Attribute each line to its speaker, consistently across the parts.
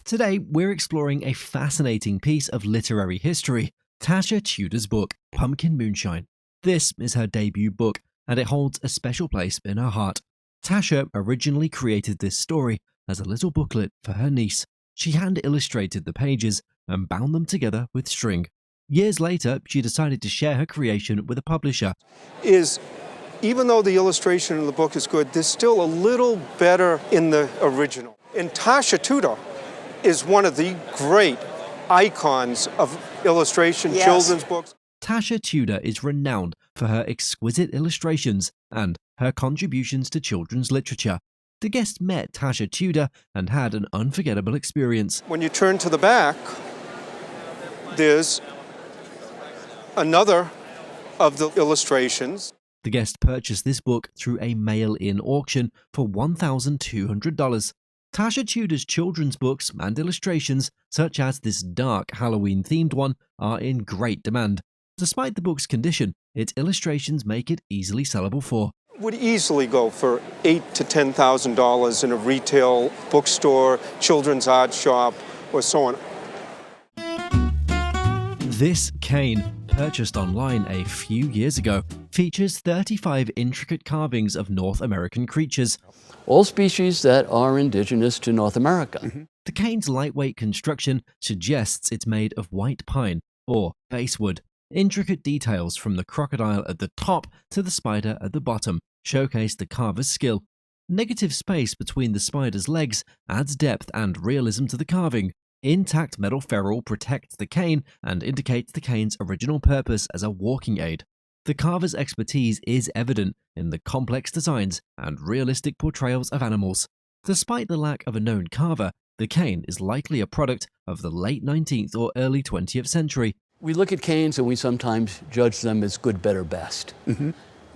Speaker 1: Today, we're exploring a fascinating piece of literary history, Tasha Tudor's book, Pumpkin Moonshine. This is her debut book, and it holds a special place in her heart. Tasha originally created this story as a little booklet for her niece. She hand-illustrated the pages and bound them together with string. Years later, she decided to share her creation with a publisher.
Speaker 2: Even though the illustration in the book is good, there's still a little better in the original. And Tasha Tudor is one of the great icons of illustration, children's books.
Speaker 1: Tasha Tudor is renowned for her exquisite illustrations and her contributions to children's literature. The guest met Tasha Tudor and had an unforgettable experience.
Speaker 2: When you turn to the back, there's another of the illustrations.
Speaker 1: The guest purchased this book through a mail-in auction for $1,200. Tasha Tudor's children's books and illustrations, such as this dark Halloween-themed one, are in great demand. Despite the book's condition, its illustrations make it easily sellable for.
Speaker 2: Would easily go for $8,000 to $10,000 in a retail bookstore, children's art shop, or so on.
Speaker 1: This cane, purchased online a few years ago, features 35 intricate carvings of North American creatures.
Speaker 3: All species that are indigenous to North America.
Speaker 1: The cane's lightweight construction suggests it's made of white pine, or basswood. Intricate details from the crocodile at the top to the spider at the bottom showcase the carver's skill. Negative space between the spider's legs adds depth and realism to the carving. Intact metal ferrule protects the cane and indicates the cane's original purpose as a walking aid. The carver's expertise is evident in the complex designs and realistic portrayals of animals. Despite the lack of a known carver, the cane is likely a product of the late 19th or early 20th century.
Speaker 3: We look at canes and we sometimes judge them as good, better, best.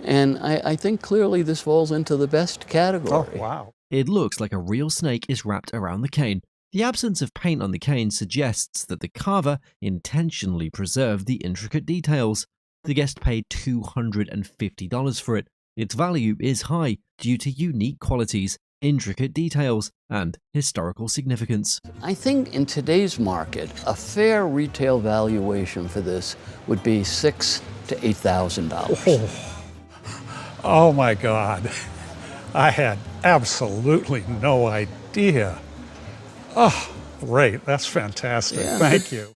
Speaker 3: And I think clearly this falls into the best category.
Speaker 2: Oh, wow.
Speaker 1: It looks like a real snake is wrapped around the cane. The absence of paint on the cane suggests that the carver intentionally preserved the intricate details. The guest paid $250 for it. Its value is high due to unique qualities, intricate details, and historical significance.
Speaker 3: I think in today's market, a fair retail valuation for this would be $6,000 to $8,000.
Speaker 4: Oh my God, I had absolutely no idea. Oh, great, that's fantastic, thank you.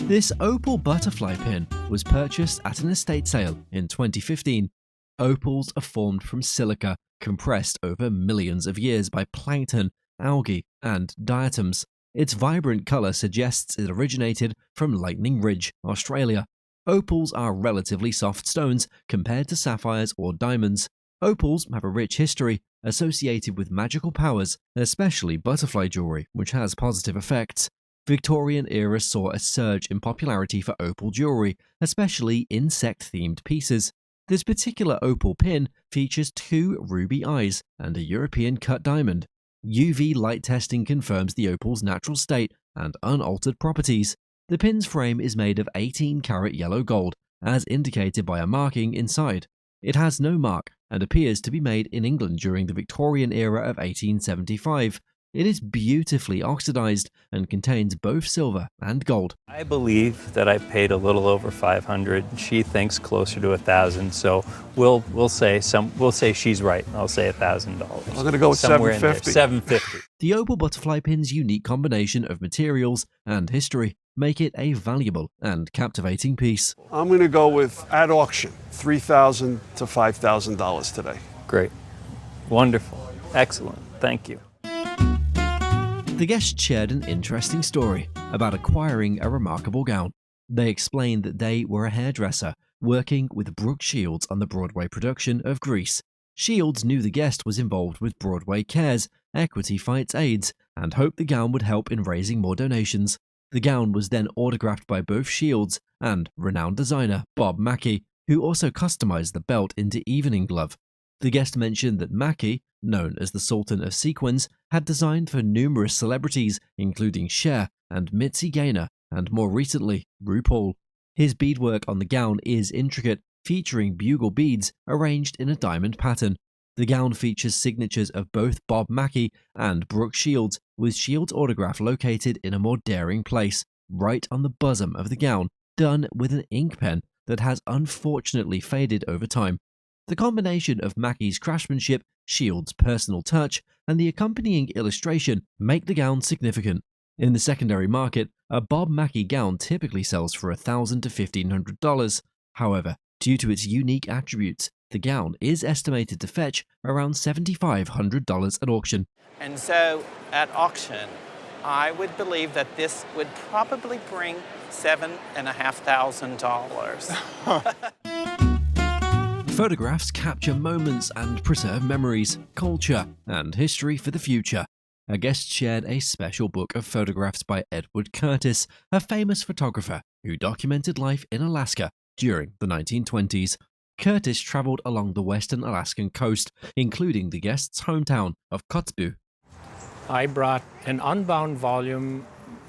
Speaker 1: This opal butterfly pin was purchased at an estate sale in 2015. Opals are formed from silica, compressed over millions of years by plankton, algae, and diatoms. Its vibrant color suggests it originated from Lightning Ridge, Australia. Opals are relatively soft stones compared to sapphires or diamonds. Opals have a rich history associated with magical powers, especially butterfly jewelry, which has positive effects. Victorian era saw a surge in popularity for opal jewelry, especially insect-themed pieces. This particular opal pin features 2 ruby eyes and a European cut diamond. UV light testing confirms the opal's natural state and unaltered properties. The pin's frame is made of 18-karat yellow gold, as indicated by a marking inside. It has no mark and appears to be made in England during the Victorian era of 1875. It is beautifully oxidized and contains both silver and gold.
Speaker 5: I believe that I paid a little over $500. She thinks closer to $1,000. So we'll say she's right. I'll say $1,000.
Speaker 2: I'm going to go with $750.
Speaker 5: $750.
Speaker 1: The opal butterfly pin's unique combination of materials and history make it a valuable and captivating piece.
Speaker 6: I'm going to go with, at auction, $3,000 to $5,000 today.
Speaker 5: Great. Wonderful. Excellent. Thank you.
Speaker 1: The guest shared an interesting story about acquiring a remarkable gown. They explained that they were a hairdresser working with Brooke Shields on the Broadway production of Grease. Shields knew the guest was involved with Broadway Cares, Equity Fights AIDS, and hoped the gown would help in raising more donations. The gown was then autographed by both Shields and renowned designer Bob Mackie, who also customized the belt into evening glove. The guest mentioned that Mackie, known as the Sultan of Sequins, had designed for numerous celebrities, including Cher and Mitzi Gaynor, and more recently, RuPaul. His beadwork on the gown is intricate, featuring bugle beads arranged in a diamond pattern. The gown features signatures of both Bob Mackie and Brooke Shields, with Shields' autograph located in a more daring place, right on the bosom of the gown, done with an ink pen that has unfortunately faded over time. The combination of Mackie's craftsmanship, Shields' personal touch, and the accompanying illustration make the gown significant. In the secondary market, a Bob Mackie gown typically sells for $1,000 to $1,500. However, due to its unique attributes, the gown is estimated to fetch around $7,500 at auction.
Speaker 7: And so at auction, I would believe that this would probably bring $7,500.
Speaker 1: Photographs capture moments and preserve memories, culture, and history for the future. A guest shared a special book of photographs by Edward Curtis, a famous photographer who documented life in Alaska during the 1920s. Curtis traveled along the western Alaskan coast, including the guest's hometown of Kotzebue.
Speaker 8: I brought an unbound volume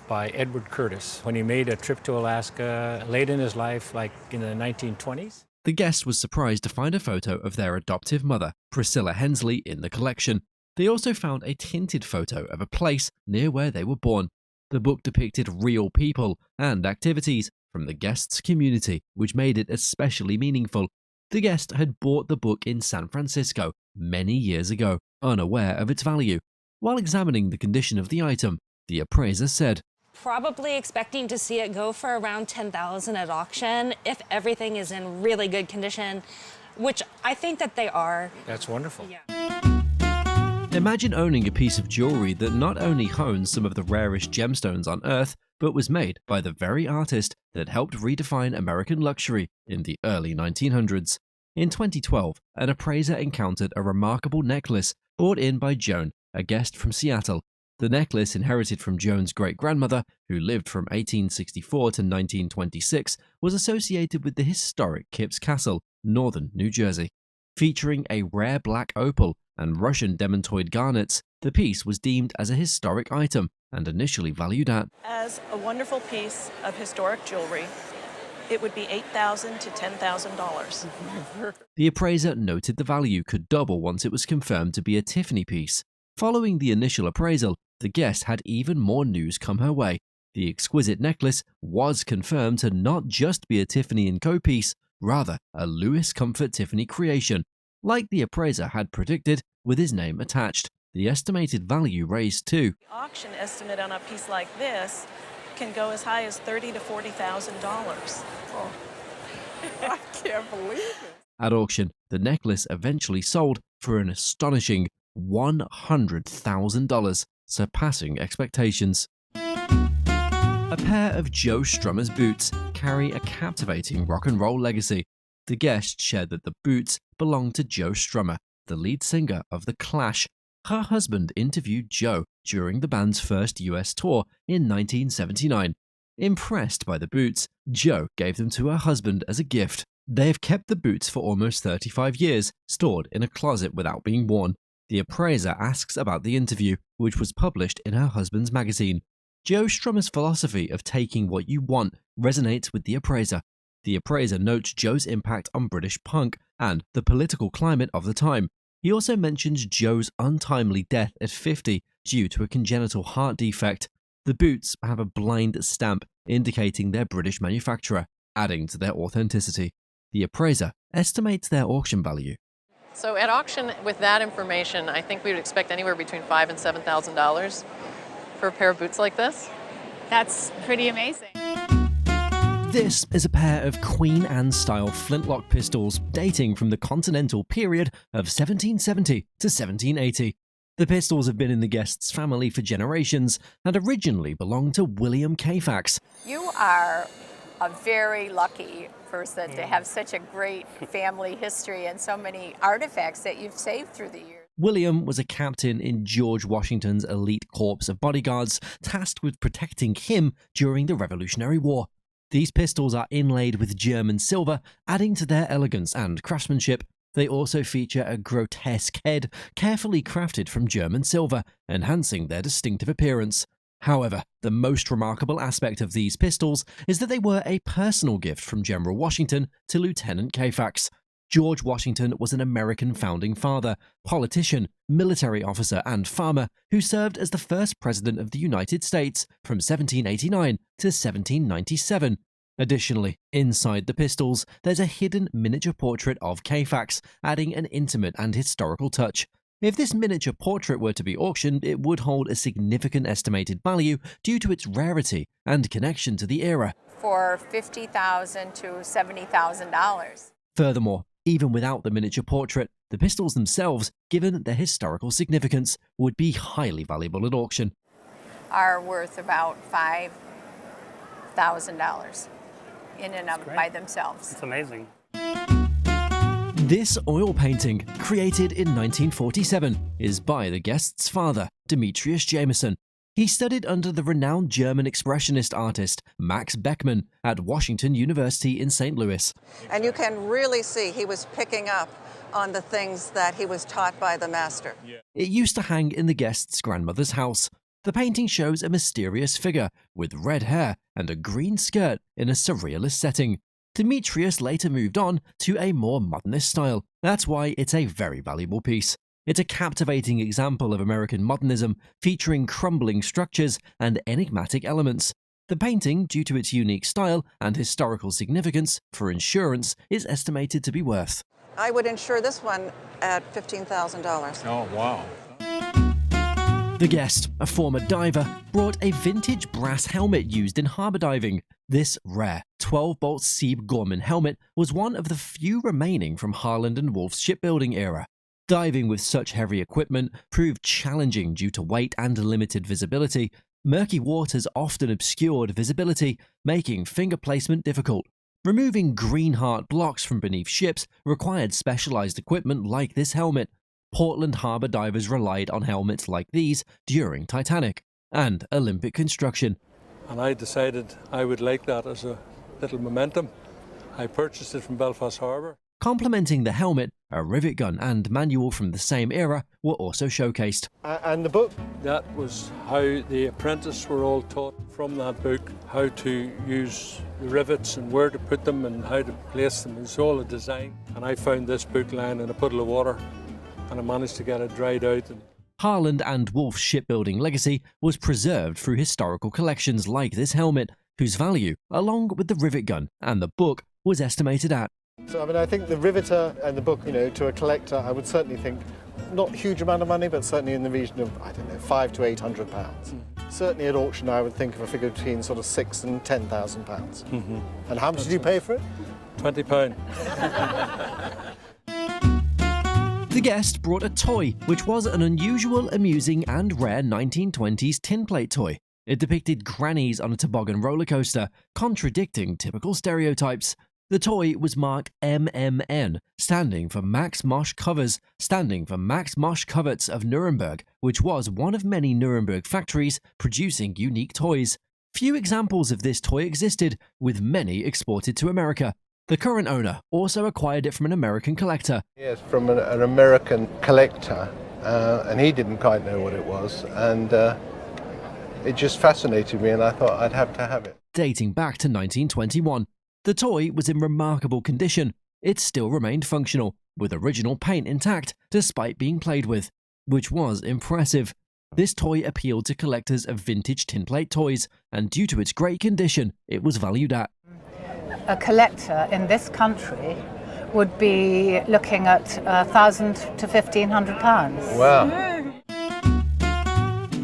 Speaker 8: by Edward Curtis when he made a trip to Alaska late in his life, like in the 1920s.
Speaker 1: The guest was surprised to find a photo of their adoptive mother, Priscilla Hensley, in the collection. They also found a tinted photo of a place near where they were born. The book depicted real people and activities from the guest's community, which made it especially meaningful. The guest had bought the book in San Francisco many years ago, unaware of its value. While examining the condition of the item, the appraiser said,
Speaker 9: "Probably expecting to see it go for around $10,000 at auction if everything is in really good condition," which I think that they are.
Speaker 8: That's wonderful.
Speaker 9: Yeah.
Speaker 1: Imagine owning a piece of jewelry that not only hones some of the rarest gemstones on Earth, but was made by the very artist that helped redefine American luxury in the early 1900s. In 2012, an appraiser encountered a remarkable necklace brought in by Joan, a guest from Seattle. The necklace, inherited from Joan's great-grandmother, who lived from 1864 to 1926, was associated with the historic Kipps Castle, northern New Jersey. Featuring a rare black opal and Russian demantoid garnets, the piece was deemed as a historic item and initially valued at,
Speaker 10: as a wonderful piece of historic jewelry, it would be $8,000 to $10,000.
Speaker 1: The appraiser noted the value could double once it was confirmed to be a Tiffany piece. Following the initial appraisal, the guest had even more news come her way. The exquisite necklace was confirmed to not just be a Tiffany & Co. piece, rather a Louis Comfort Tiffany creation. Like the appraiser had predicted, with his name attached, the estimated value raised too.
Speaker 10: The auction estimate on a piece like this can go as high as $30,000 to $40,000.
Speaker 11: Oh. I can't believe it.
Speaker 1: At auction, the necklace eventually sold for an astonishing $100,000, surpassing expectations. A pair of Joe Strummer's boots carry a captivating rock and roll legacy. The guest shared that the boots belonged to Joe Strummer, the lead singer of The Clash. Her husband interviewed Joe during the band's first US tour in 1979. Impressed by the boots, Joe gave them to her husband as a gift. They have kept the boots for almost 35 years, stored in a closet without being worn. The appraiser asks about the interview, which was published in her husband's magazine. Joe Strummer's philosophy of taking what you want resonates with the appraiser. The appraiser notes Joe's impact on British punk and the political climate of the time. He also mentions Joe's untimely death at 50 due to a congenital heart defect. The boots have a blind stamp indicating their British manufacturer, adding to their authenticity. The appraiser estimates their auction value.
Speaker 12: So at auction, with that information, I think we would expect anywhere between $5,000 and $7,000 for a pair of boots like this.
Speaker 13: That's pretty amazing.
Speaker 1: This is a pair of Queen Anne-style flintlock pistols dating from the continental period of 1770 to 1780. The pistols have been in the guest's family for generations and originally belonged to William Kayfax.
Speaker 14: You are a very lucky person to have such a great family history and so many artifacts that you've saved through the years.
Speaker 1: William was a captain in George Washington's elite corps of bodyguards tasked with protecting him during the Revolutionary War. These pistols are inlaid with German silver, adding to their elegance and craftsmanship. They also feature a grotesque head, carefully crafted from German silver, enhancing their distinctive appearance. However, the most remarkable aspect of these pistols is that they were a personal gift from General Washington to Lieutenant Kayfax. George Washington was an American founding father, politician, military officer, and farmer who served as the first president of the United States from 1789 to 1797. Additionally, inside the pistols, there's a hidden miniature portrait of Kfax, adding an intimate and historical touch. If this miniature portrait were to be auctioned, it would hold a significant estimated value due to its rarity and connection to the era.
Speaker 14: For $50,000 to $70,000.
Speaker 1: Furthermore, even without the miniature portrait, the pistols themselves, given their historical significance, would be highly valuable at auction.
Speaker 14: Are worth about $5,000 in and of by themselves.
Speaker 15: It's amazing.
Speaker 1: This oil painting, created in 1947, is by the guest's father, Demetrius Jameson. He studied under the renowned German expressionist artist Max Beckmann at Washington University in St. Louis.
Speaker 16: And you can really see he was picking up on the things that he was taught by the master.
Speaker 1: It used to hang in the guest's grandmother's house. The painting shows a mysterious figure with red hair and a green skirt in a surrealist setting. Demetrius later moved on to a more modernist style. That's why it's a very valuable piece. It's a captivating example of American modernism, featuring crumbling structures and enigmatic elements. The painting, due to its unique style and historical significance for insurance, is estimated to be worth.
Speaker 16: I would insure this one at $15,000.
Speaker 4: Oh, wow.
Speaker 1: The guest, a former diver, brought a vintage brass helmet used in harbor diving. This rare 12-bolt Sieb Gorman helmet was one of the few remaining from Harland and Wolff's shipbuilding era. Diving with such heavy equipment proved challenging due to weight and limited visibility. Murky waters often obscured visibility, making finger placement difficult. Removing green heart blocks from beneath ships required specialized equipment like this helmet. Portland harbor divers relied on helmets like these during Titanic and Olympic construction.
Speaker 17: And I decided I would like that as a little momentum. I purchased it from Belfast Harbour.
Speaker 1: Complementing the helmet, a rivet gun and manual from the same era were also showcased.
Speaker 17: And the book? That was how the apprentices were all taught from that book, how to use the rivets and where to put them and how to place them. It's all a design. And I found this book lying in a puddle of water and I managed to get it dried out.
Speaker 1: Harland and Wolff's shipbuilding legacy was preserved through historical collections like this helmet, whose value, along with the rivet gun and the book, was estimated at.
Speaker 18: So, I mean, I think the riveter and the book, to a collector, I would certainly think not a huge amount of money, but certainly in the region of, I don't know, £500 to £800. Certainly at auction, I would think of a figure between sort of £6,000 and £10,000. And how much did you pay for it?
Speaker 17: £20.
Speaker 1: The guest brought a toy, which was an unusual, amusing, and rare 1920s tin plate toy. It depicted grannies on a toboggan roller coaster, contradicting typical stereotypes. The toy was marked MMN, standing for Max Mosch Covers, standing for Max Mosch Coverts of Nuremberg, which was one of many Nuremberg factories producing unique toys. Few examples of this toy existed, with many exported to America. The current owner also acquired it from an American collector.
Speaker 18: Yes, from an American collector, and he didn't quite know what it was, and it just fascinated me, and I thought I'd have to have it.
Speaker 1: Dating back to 1921. The toy was in remarkable condition. It still remained functional, with original paint intact despite being played with, which was impressive. This toy appealed to collectors of vintage tinplate toys, and due to its great condition, it was valued at.
Speaker 19: A collector in this country would be looking at £1,000 to £1,500.
Speaker 18: Wow.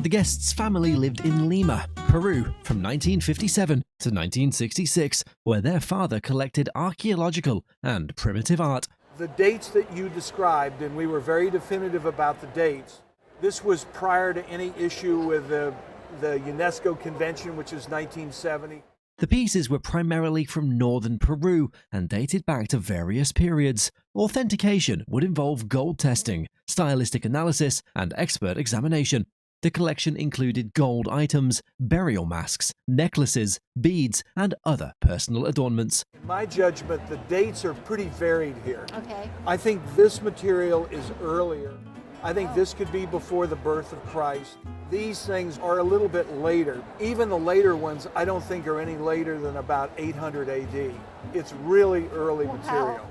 Speaker 1: The guest's family lived in Lima, Peru, from 1957 to 1966, where their father collected archaeological and primitive art.
Speaker 20: The dates that you described, and we were very definitive about the dates, this was prior to any issue with the UNESCO convention, which is 1970.
Speaker 1: The pieces were primarily from northern Peru and dated back to various periods. Authentication would involve gold testing, stylistic analysis, and expert examination. The collection included gold items, burial masks, necklaces, beads, and other personal adornments.
Speaker 20: In my judgment, the dates are pretty varied here.
Speaker 13: Okay.
Speaker 20: I think this material is earlier. I think this could be before the birth of Christ. These things are a little bit later. Even the later ones, I don't think are any later than about 800 AD. It's really early material.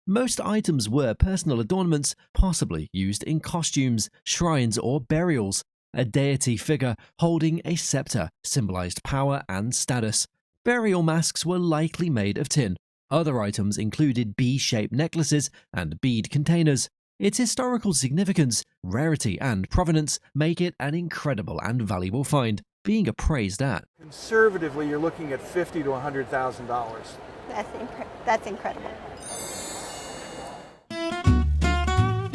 Speaker 1: Most items were personal adornments, possibly used in costumes, shrines, or burials. A deity figure holding a scepter symbolized power and status. Burial masks were likely made of tin. Other items included bee-shaped necklaces and bead containers. Its historical significance, rarity, and provenance make it an incredible and valuable find, being appraised at.
Speaker 20: Conservatively, you're looking at $50,000 to $100,000.
Speaker 15: That's incredible.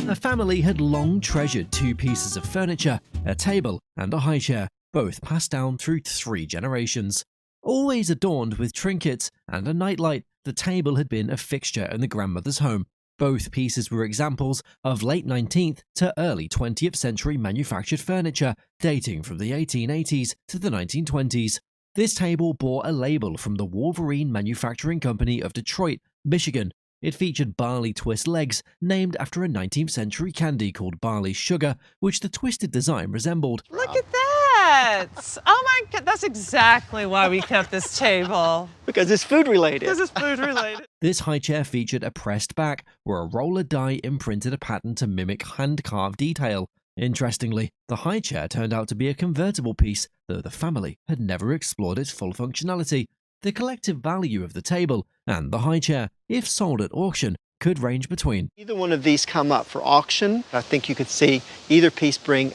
Speaker 1: A family had long treasured 2 pieces of furniture, a table and a high chair, both passed down through 3 generations. Always adorned with trinkets and a nightlight, the table had been a fixture in the grandmother's home. Both pieces were examples of late 19th to early 20th century manufactured furniture, dating from the 1880s to the 1920s. This table bore a label from the Wolverine Manufacturing Company of Detroit, Michigan. It featured barley twist legs, named after a 19th century candy called barley sugar, which the twisted design resembled.
Speaker 21: Look at that! Oh my God, that's exactly why we kept this table.
Speaker 22: Because it's food related.
Speaker 21: Because it's food related.
Speaker 1: This high chair featured a pressed back, where a roller die imprinted a pattern to mimic hand-carved detail. Interestingly, the high chair turned out to be a convertible piece, though the family had never explored its full functionality. The collective value of the table and the high chair, if sold at auction, could range between.
Speaker 22: Either one of these come up for auction. I think you could see either piece bring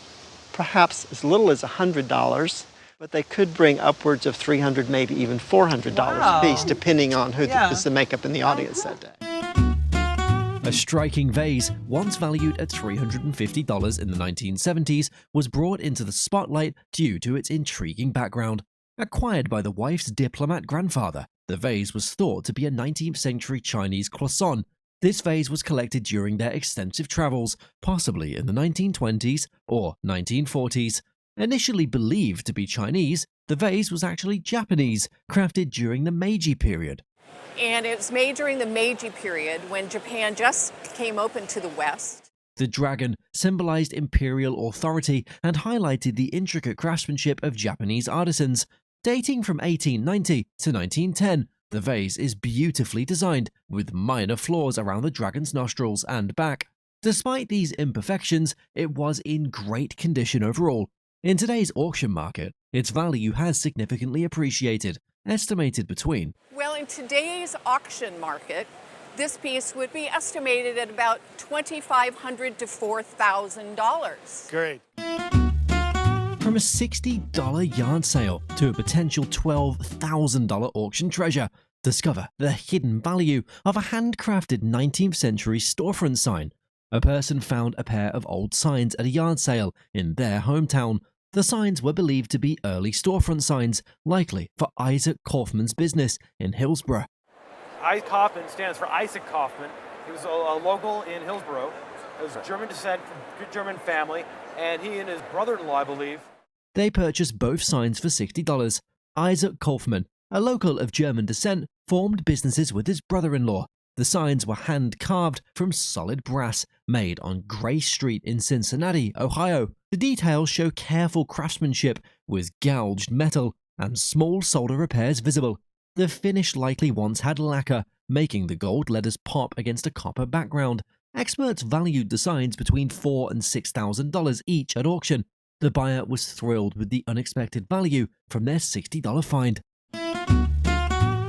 Speaker 22: perhaps as little as $100, but they could bring upwards of $300, maybe even $400 a piece, depending on who was the makeup in the audience that day.
Speaker 1: A striking vase, once valued at $350 in the 1970s, was brought into the spotlight due to its intriguing background. Acquired by the wife's diplomat grandfather, the vase was thought to be a 19th century Chinese croissant. This vase was collected during their extensive travels, possibly in the 1920s or 1940s. Initially believed to be Chinese, the vase was actually Japanese, crafted during the Meiji period.
Speaker 14: And it was made during the Meiji period when Japan just came open to the West.
Speaker 1: The dragon symbolized imperial authority and highlighted the intricate craftsmanship of Japanese artisans. Dating from 1890 to 1910, the vase is beautifully designed, with minor flaws around the dragon's nostrils and back. Despite these imperfections, it was in great condition overall. In today's auction market, its value has significantly appreciated, estimated between.
Speaker 14: Well, in today's auction market, this piece would be estimated at about $2,500 to $4,000.
Speaker 20: Great.
Speaker 1: From a $60 yard sale to a potential $12,000 auction treasure, discover the hidden value of a handcrafted 19th century storefront sign. A person found a pair of old signs at a yard sale in their hometown. The signs were believed to be early storefront signs, likely for Isaac Kaufman's business in Hillsborough.
Speaker 23: Isaac Kaufman stands for Isaac Kaufman. He was a local in Hillsborough. He was German descent from a good German family, and he and his brother-in-law, I believe.
Speaker 1: They purchased both signs for $60. Isaac Kaufman, a local of German descent, formed businesses with his brother-in-law. The signs were hand-carved from solid brass, made on Gray Street in Cincinnati, Ohio. The details show careful craftsmanship with gouged metal and small solder repairs visible. The finish likely once had lacquer, making the gold letters pop against a copper background. Experts valued the signs between $4,000 and $6,000 each at auction. The buyer was thrilled with the unexpected value from their $60 find.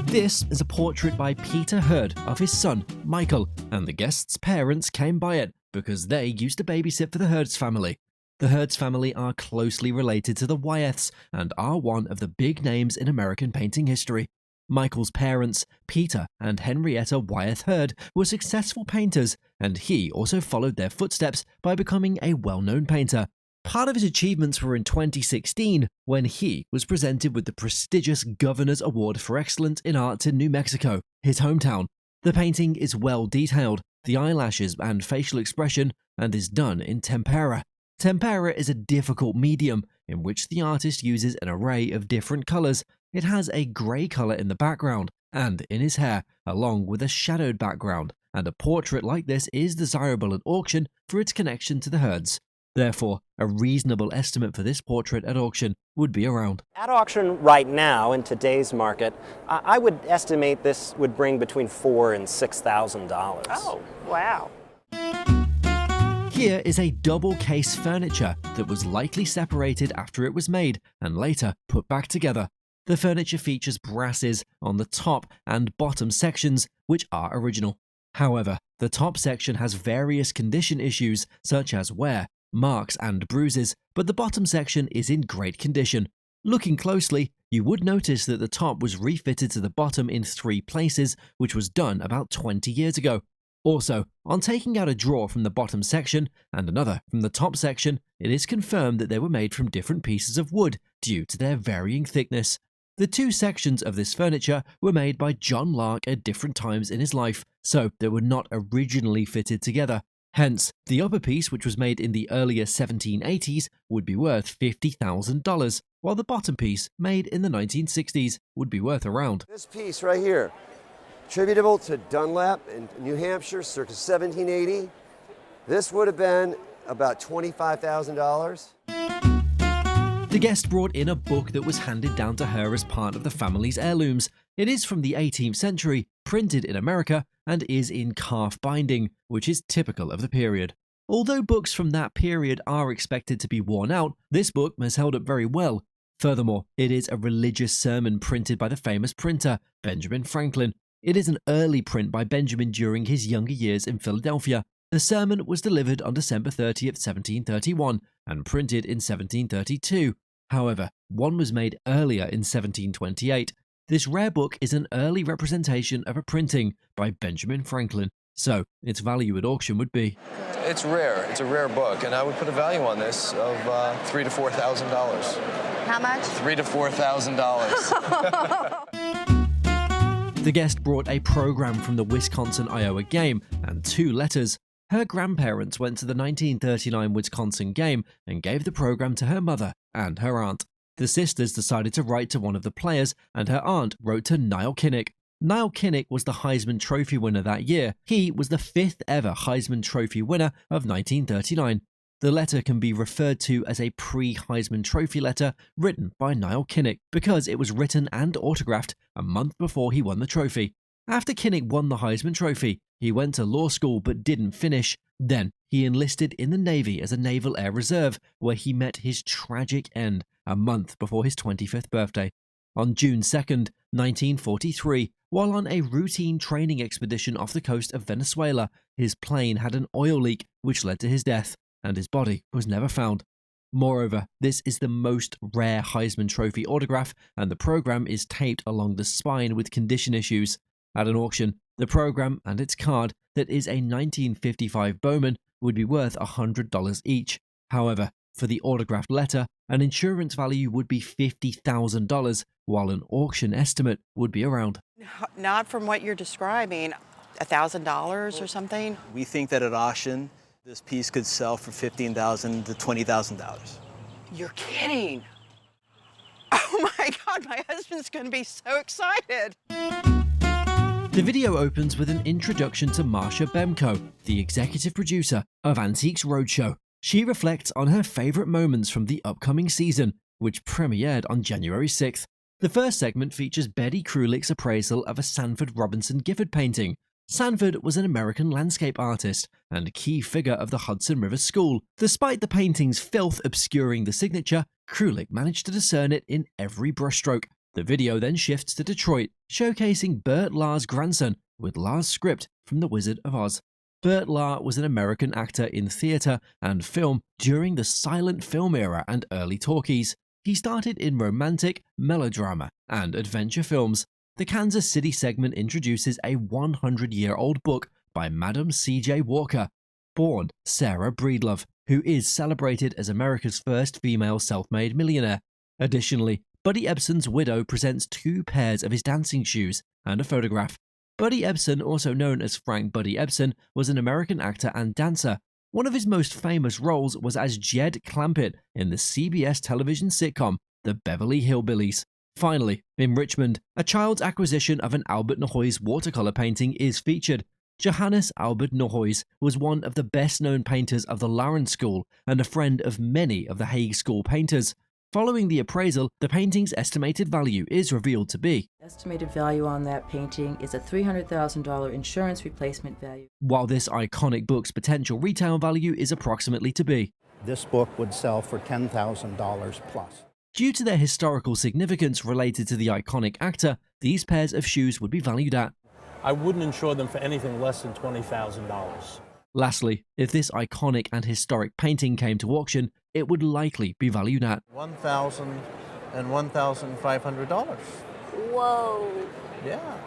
Speaker 1: This is a portrait by Peter Hurd of his son, Michael, and the guest's parents came by it because they used to babysit for the Hurds family. The Hurds family are closely related to the Wyeths and are one of the big names in American painting history. Michael's parents, Peter and Henrietta Wyeth Hurd, were successful painters, and he also followed their footsteps by becoming a well-known painter. Part of his achievements were in 2016, when he was presented with the prestigious Governor's Award for Excellence in Art in New Mexico, his hometown. The painting is well detailed, the eyelashes and facial expression, and is done in tempera. Tempera is a difficult medium in which the artist uses an array of different colors. It has a gray color in the background and in his hair, along with a shadowed background, and a portrait like this is desirable at auction for its connection to the Hurds. Therefore, a reasonable estimate for this portrait at auction would be around.
Speaker 2: At auction right now, in today's market, I would estimate this would bring between $4,000 and $6,000.
Speaker 14: Oh, wow.
Speaker 1: Here is a double case furniture that was likely separated after it was made and later put back together. The furniture features brasses on the top and bottom sections, which are original. However, the top section has various condition issues such as wear, marks and bruises, but the bottom section is in great condition. Looking closely, you would notice that the top was refitted to the bottom in 3 places, which was done about 20 years ago. Also, on taking out a drawer from the bottom section and another from the top section, it is confirmed that they were made from different pieces of wood due to their varying thickness. The 2 sections of this furniture were made by John Lark at different times in his life, so they were not originally fitted together. Hence, the upper piece, which was made in the earlier 1780s, would be worth $50,000, while the bottom piece, made in the 1960s, would be worth around.
Speaker 3: This piece right here, attributable to Dunlap in New Hampshire circa 1780, this would have been about $25,000.
Speaker 1: The guest brought in a book that was handed down to her as part of the family's heirlooms. It is from the 18th century, printed in America, and is in calf binding, which is typical of the period. Although books from that period are expected to be worn out, this book has held up very well. Furthermore, it is a religious sermon printed by the famous printer, Benjamin Franklin. It is an early print by Benjamin during his younger years in Philadelphia. The sermon was delivered on December 30th, 1731, and printed in 1732. However, one was made earlier in 1728. This rare book is an early representation of a printing by Benjamin Franklin, so its value at auction would be...
Speaker 6: It's rare. It's a rare book, and I would put a value on this of $3,000 to $4,000.
Speaker 14: How much?
Speaker 6: $3,000 to $4,000.
Speaker 1: The guest brought a program from the Wisconsin-Iowa game and 2 letters. Her grandparents went to the 1939 Wisconsin game and gave the program to her mother and her aunt. The sisters decided to write to one of the players, and her aunt wrote to Niall Kinnick. Niall Kinnick was the Heisman Trophy winner that year. He was the 5th ever Heisman Trophy winner of 1939. The letter can be referred to as a pre-Heisman Trophy letter written by Niall Kinnick because it was written and autographed a month before he won the trophy. After Kinnick won the Heisman Trophy, he went to law school but didn't finish. Then he enlisted in the Navy as a Naval Air Reserve, where he met his tragic end a month before his 25th birthday. On June 2nd, 1943, while on a routine training expedition off the coast of Venezuela, his plane had an oil leak which led to his death, and his body was never found. Moreover, this is the most rare Heisman Trophy autograph, and the program is taped along the spine with condition issues. At an auction, the program and its card, that is a 1955 Bowman, would be worth $100 each. However, for the autographed letter, an insurance value would be $50,000, while an auction estimate would be around.
Speaker 24: Not from what you're describing, $1,000 or something?
Speaker 25: We think that at auction, this piece could sell for $15,000 to $20,000.
Speaker 24: You're kidding. Oh my God, my husband's gonna be so excited.
Speaker 1: The video opens with an introduction to Marsha Bemko, the executive producer of Antiques Roadshow. She reflects on her favorite moments from the upcoming season, which premiered on January 6th. The first segment features Betty Krulick's appraisal of a Sanford Robinson Gifford painting. Sanford was an American landscape artist and a key figure of the Hudson River School. Despite the painting's filth obscuring the signature, Krulick managed to discern it in every brushstroke. The video then shifts to Detroit, showcasing Burt Lahr's grandson with Lahr's script from The Wizard of Oz. Burt Lahr was an American actor in theater and film during the silent film era and early talkies. He started in romantic, melodrama, and adventure films. The Kansas City segment introduces a 100-year-old book by Madam C.J. Walker, born Sarah Breedlove, who is celebrated as America's first female self-made millionaire. Additionally, Buddy Ebsen's widow presents 2 pairs of his dancing shoes and a photograph. Buddy Ebsen, also known as Frank Buddy Ebsen, was an American actor and dancer. One of his most famous roles was as Jed Clampett in the CBS television sitcom The Beverly Hillbillies. Finally, in Richmond, a child's acquisition of an Albert Nahoy's watercolor painting is featured. Johannes Albert Noyes was one of the best-known painters of the Lauren School and a friend of many of the Hague School painters. Following the appraisal, the painting's estimated value is revealed to be.
Speaker 5: Estimated value on that painting is a $300,000 insurance replacement value.
Speaker 1: While this iconic book's potential retail value is approximately to be.
Speaker 7: This book would sell for $10,000 plus.
Speaker 1: Due to their historical significance related to the iconic actor, these pairs of shoes would be valued at.
Speaker 8: I wouldn't insure them for anything less than $20,000.
Speaker 1: Lastly, if this iconic and historic painting came to auction, it would likely be valued at
Speaker 7: $1,000 and $1,500.
Speaker 15: Whoa.
Speaker 7: Yeah.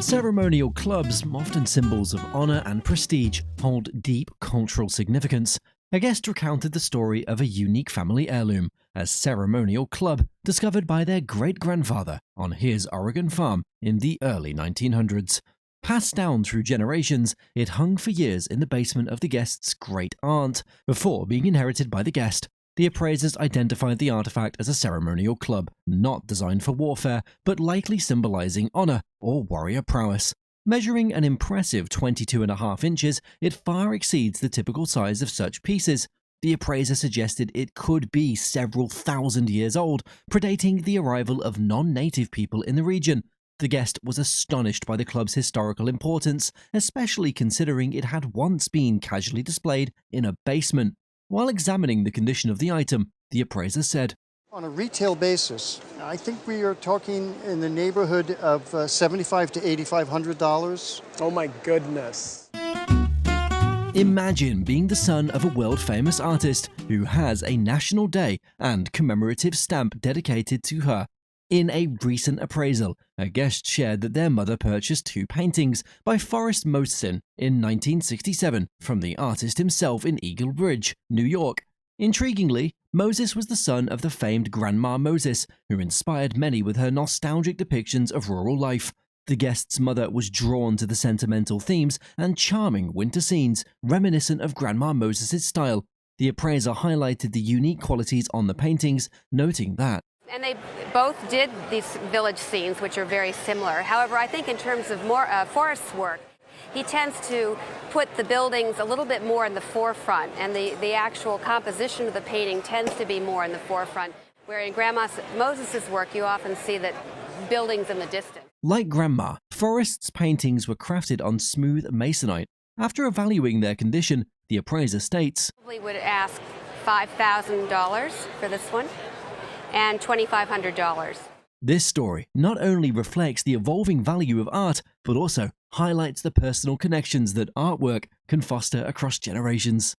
Speaker 1: Ceremonial clubs, often symbols of honor and prestige, hold deep cultural significance. A guest recounted the story of a unique family heirloom, a ceremonial club discovered by their great-grandfather on his Oregon farm in the early 1900s. Passed down through generations, it hung for years in the basement of the guest's great-aunt before being inherited by the guest. The appraisers identified the artifact as a ceremonial club, not designed for warfare, but likely symbolizing honor or warrior prowess. Measuring an impressive 22.5 inches, it far exceeds the typical size of such pieces. The appraiser suggested it could be several thousand years old, predating the arrival of non-native people in the region. The guest was astonished by the club's historical importance, especially considering it had once been casually displayed in a basement. While examining the condition of the item, the appraiser said,
Speaker 9: "On a retail basis, I think we are talking in the neighborhood of $7,500 to $8,500.
Speaker 10: Oh my goodness.
Speaker 1: Imagine being the son of a world-famous artist who has a national day and commemorative stamp dedicated to her. In a recent appraisal, a guest shared that their mother purchased 2 paintings by Forrest Moseson in 1967 from the artist himself in Eagle Bridge, New York. Intriguingly, Moses was the son of the famed Grandma Moses, who inspired many with her nostalgic depictions of rural life. The guest's mother was drawn to the sentimental themes and charming winter scenes, reminiscent of Grandma Moses' style. The appraiser highlighted the unique qualities on the paintings, noting that
Speaker 26: and they both did these village scenes, which are very similar. However, I think in terms of more Forrest's work, he tends to put the buildings a little bit more in the forefront, and the actual composition of the painting tends to be more in the forefront, where in Grandma Moses' work, you often see that buildings in the distance.
Speaker 1: Like Grandma, Forrest's paintings were crafted on smooth masonite. After evaluating their condition, the appraiser states,
Speaker 26: "We would ask $5,000 for this one, and $2,500.
Speaker 1: This story not only reflects the evolving value of art, but also highlights the personal connections that artwork can foster across generations.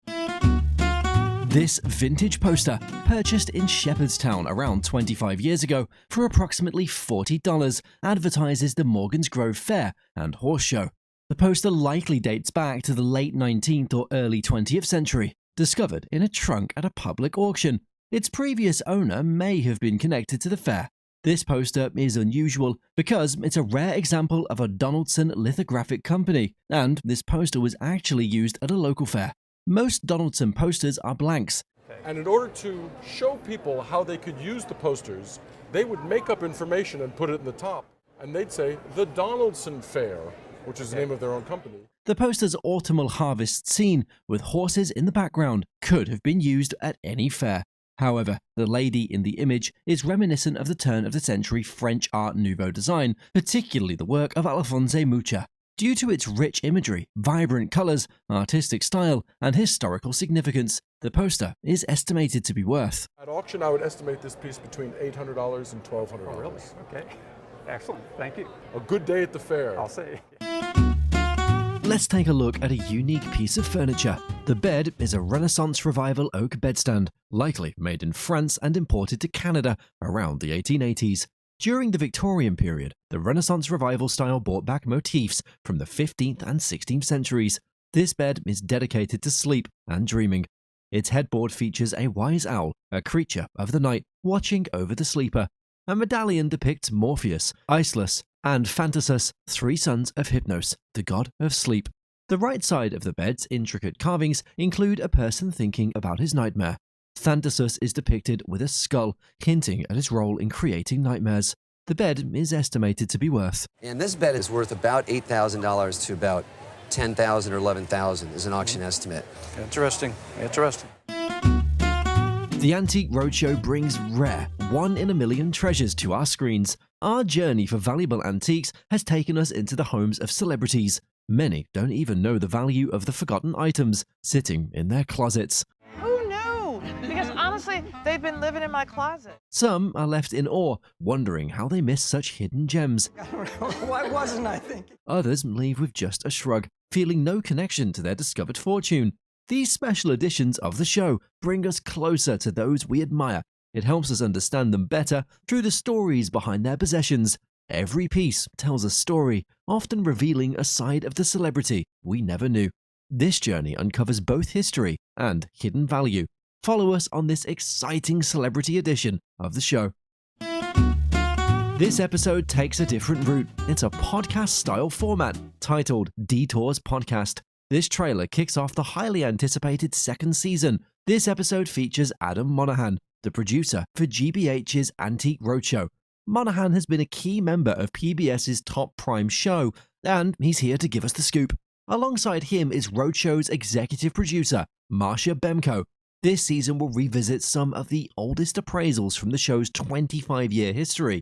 Speaker 1: This vintage poster, purchased in Shepherdstown around 25 years ago for approximately $40, advertises the Morgan's Grove Fair and Horse Show. The poster likely dates back to the late 19th or early 20th century, discovered in a trunk at a public auction. Its previous owner may have been connected to the fair. This poster is unusual because it's a rare example of a Donaldson lithographic company, and this poster was actually used at a local fair. Most Donaldson posters are blanks.
Speaker 27: And in order to show people how they could use the posters, they would make up information and put it in the top. And they'd say, the Donaldson Fair, which is the name of their own company.
Speaker 1: The poster's autumnal harvest scene with horses in the background could have been used at any fair. However, the lady in the image is reminiscent of the turn-of-the-century French Art Nouveau design, particularly the work of Alphonse Mucha. Due to its rich imagery, vibrant colors, artistic style, and historical significance, the poster is estimated to be worth.
Speaker 27: At auction, I would estimate this piece between $800 and $1,200.
Speaker 28: Oh, really? Okay. Excellent. Thank you.
Speaker 27: A good day at the fair.
Speaker 28: I'll say.
Speaker 1: Let's take a look at a unique piece of furniture. The bed is a Renaissance Revival oak bedstand, likely made in France and imported to Canada around the 1880s. During the Victorian period, the Renaissance Revival style brought back motifs from the 15th and 16th centuries. This bed is dedicated to sleep and dreaming. Its headboard features a wise owl, a creature of the night, watching over the sleeper. A medallion depicts Morpheus, Iceless, and Phantasus, 3 sons of Hypnos, the god of sleep. The right side of the bed's intricate carvings include a person thinking about his nightmare. Phantasus is depicted with a skull, hinting at his role in creating nightmares. the bed is estimated to be worth.
Speaker 3: And this bed is worth about $8,000 to about $10,000 or $11,000 is an auction estimate.
Speaker 25: Interesting. Interesting.
Speaker 1: The Antique Roadshow brings rare, one-in-a-million treasures to our screens. Our journey for valuable antiques has taken us into the homes of celebrities. Many don't even know the value of the forgotten items sitting in their closets.
Speaker 21: Who knew? Because honestly, they've been living in my closet.
Speaker 1: Some are left in awe, wondering how they miss such hidden gems.
Speaker 10: Why wasn't I thinking?
Speaker 1: Others leave with just a shrug, feeling no connection to their discovered fortune. These special editions of the show bring us closer to those we admire. It helps us understand them better through the stories behind their possessions. Every piece tells a story, often revealing a side of the celebrity we never knew. This journey uncovers both history and hidden value. Follow us on this exciting celebrity edition of the show. This episode takes a different route. It's a podcast-style format titled Detours Podcast. This trailer kicks off the highly anticipated second season. This episode features Adam Monahan, the producer for GBH's Antique Roadshow. Monahan has been a key member of PBS's top prime show, and he's here to give us the scoop. Alongside him is Roadshow's executive producer, Marcia Bemko. This season will revisit some of the oldest appraisals from the show's 25-year history.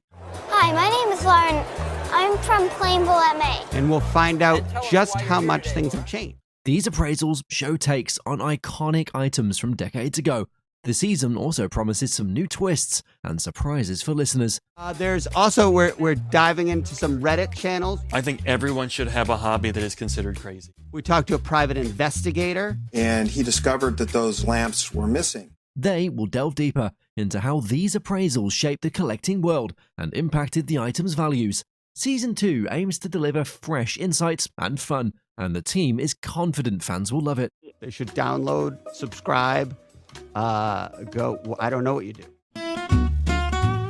Speaker 15: Hi, my name is Lauren. I'm from Plainville, MA.
Speaker 4: And we'll find out just how much things have changed.
Speaker 1: These appraisals show takes on iconic items from decades ago. The season also promises some new twists and surprises for listeners.
Speaker 4: There's also, we're diving into some Reddit channels.
Speaker 11: I think everyone should have a hobby that is considered crazy.
Speaker 4: We talked to a private investigator.
Speaker 12: And he discovered that those lamps were missing.
Speaker 1: They will delve deeper into how these appraisals shaped the collecting world and impacted the item's values. Season 2 aims to deliver fresh insights and fun, and the team is confident fans will love it.
Speaker 4: They should download, subscribe, go. I don't know what you do.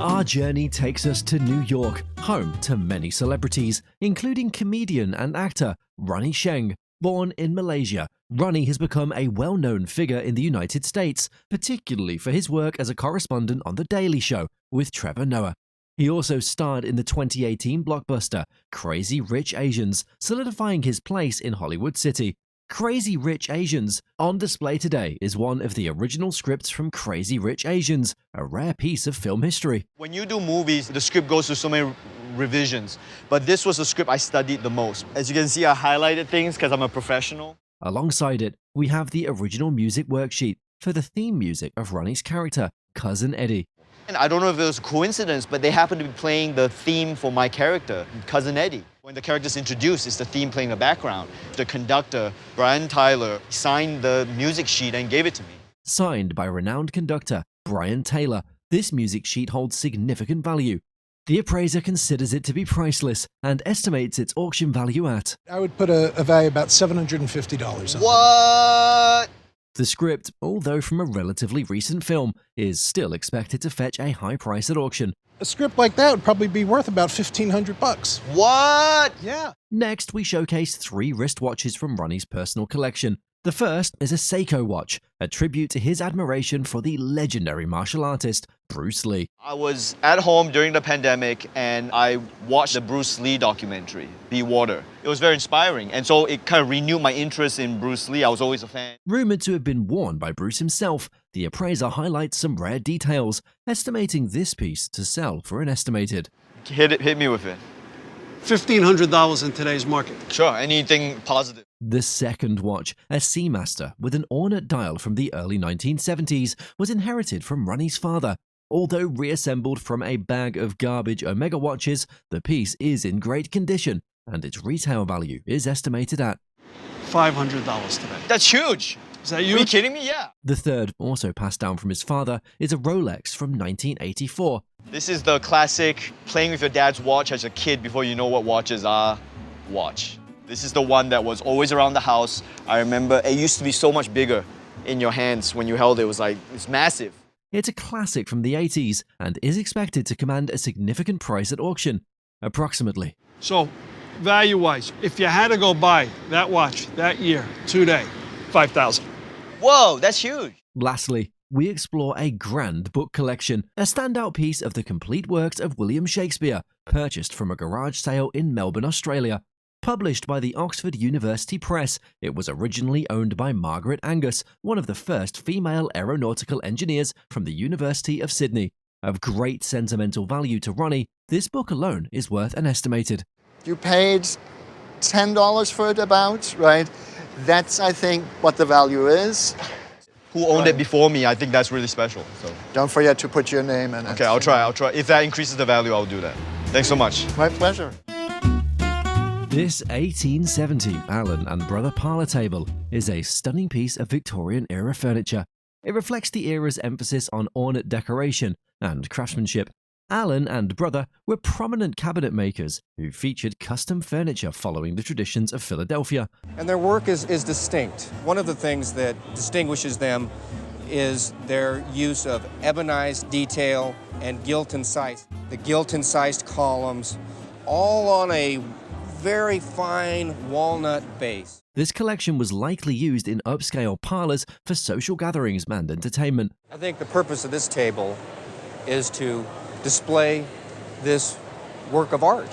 Speaker 1: Our journey takes us to New York, home to many celebrities, including comedian and actor Ronnie Cheng. Born in Malaysia, Ronnie has become a well-known figure in the United States, particularly for his work as a correspondent on The Daily Show with Trevor Noah. He also starred in the 2018 blockbuster Crazy Rich Asians, solidifying his place in Hollywood City. Crazy Rich Asians, on display today, is one of the original scripts from Crazy Rich Asians, a rare piece of film history.
Speaker 13: When you do movies, the script goes through so many revisions, but this was the script I studied the most. As you can see, I highlighted things because I'm a professional.
Speaker 1: Alongside it, we have the original music worksheet for the theme music of Ronnie's character, Cousin Eddie.
Speaker 13: And I don't know if it was a coincidence, but they happened to be playing the theme for my character, Cousin Eddie. When the character's introduced, it's the theme playing the background. The conductor, Brian Tyler, signed the music sheet and gave it to me.
Speaker 1: Signed by renowned conductor Brian Taylor, this music sheet holds significant value. The appraiser considers it to be priceless and estimates its auction value at...
Speaker 10: I would put a value about $750 on it.
Speaker 13: What?
Speaker 1: The script, although from a relatively recent film, is still expected to fetch a high price at auction.
Speaker 10: A script like that would probably be worth about $1,500.
Speaker 13: What?
Speaker 10: Yeah.
Speaker 1: Next, we showcase 3 wristwatches from Ronnie's personal collection. The first is a Seiko watch, a tribute to his admiration for the legendary martial artist, Bruce Lee.
Speaker 13: I was at home during the pandemic and I watched the Bruce Lee documentary, Be Water. It was very inspiring, and so it kind of renewed my interest in Bruce Lee. I was always a fan.
Speaker 1: Rumored to have been worn by Bruce himself, the appraiser highlights some rare details, estimating this piece to sell for an estimated...
Speaker 13: Hit me with it.
Speaker 16: $1,500 in today's market.
Speaker 13: Sure, anything positive.
Speaker 1: The second watch, a Seamaster with an ornate dial from the early 1970s, was inherited from Ronnie's father. Although reassembled from a bag of garbage Omega watches, the piece is in great condition, and its retail value is estimated at
Speaker 16: $500 today.
Speaker 13: That's huge.
Speaker 16: Is that you?
Speaker 13: Are you kidding me? Yeah.
Speaker 1: The third, also passed down from his father, is a Rolex from 1984.
Speaker 13: This is the classic playing with your dad's watch as a kid before you know what watches are watch. This is the one that was always around the house. I remember it used to be so much bigger in your hands when you held it. It was like, it's massive.
Speaker 1: It's a classic from the 80s and is expected to command a significant price at auction, approximately.
Speaker 16: So, value-wise, if you had to go buy that watch that year, today, $5,000.
Speaker 13: Whoa, that's huge.
Speaker 1: Lastly, we explore a grand book collection, a standout piece of the complete works of William Shakespeare, purchased from a garage sale in Melbourne, Australia. Published by the Oxford University Press, it was originally owned by Margaret Angus, one of the first female aeronautical engineers from the University of Sydney. Of great sentimental value to Ronnie, this book alone is worth an estimated.
Speaker 9: You paid $10 for it about, right? That's, I think, what the value is.
Speaker 13: Who owned it before me, I think that's really special. So
Speaker 9: don't forget to put your name in it.
Speaker 13: Okay, I'll try. If that increases the value, I'll do that. Thanks so much.
Speaker 9: My pleasure.
Speaker 1: This 1870 Allen and Brother parlour table is a stunning piece of Victorian-era furniture. It reflects the era's emphasis on ornate decoration and craftsmanship. Allen and Brother were prominent cabinet makers who featured custom furniture following the traditions of Philadelphia.
Speaker 2: And their work is distinct. One of the things that distinguishes them is their use of ebonized detail and gilt-incised. The gilt-incised columns, all on a very fine walnut base.
Speaker 1: This collection was likely used in upscale parlours for social gatherings and entertainment.
Speaker 2: I think the purpose of this table is to display this work of art,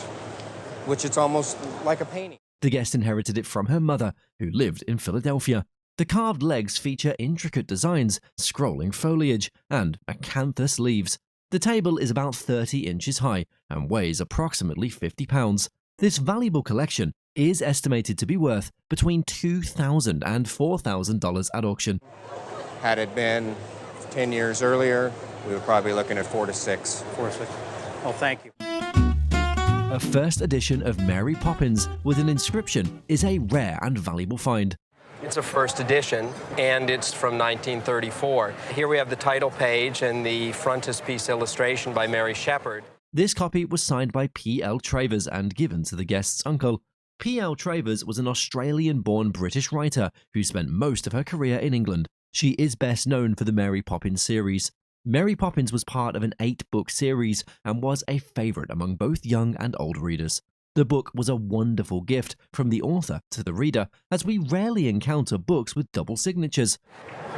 Speaker 2: which it's almost like a painting.
Speaker 1: The guest inherited it from her mother, who lived in Philadelphia. The carved legs feature intricate designs, scrolling foliage, and acanthus leaves. The table is about 30 inches high and weighs approximately 50 pounds. This valuable collection is estimated to be worth between $2,000 and $4,000 at auction.
Speaker 2: Had it been 10 years earlier, we were probably looking at 4 to 6.
Speaker 28: 4 to 6. Well, thank you.
Speaker 1: A first edition of Mary Poppins with an inscription is a rare and valuable find.
Speaker 14: It's a first edition, and it's from 1934. Here we have the title page and the frontispiece illustration by Mary Shepard.
Speaker 1: This copy was signed by P.L. Travers and given to the guest's uncle. P.L. Travers was an Australian-born British writer who spent most of her career in England. She is best known for the Mary Poppins series. Mary Poppins was part of an 8-book series and was a favourite among both young and old readers. The book was a wonderful gift from the author to the reader, as we rarely encounter books with double signatures.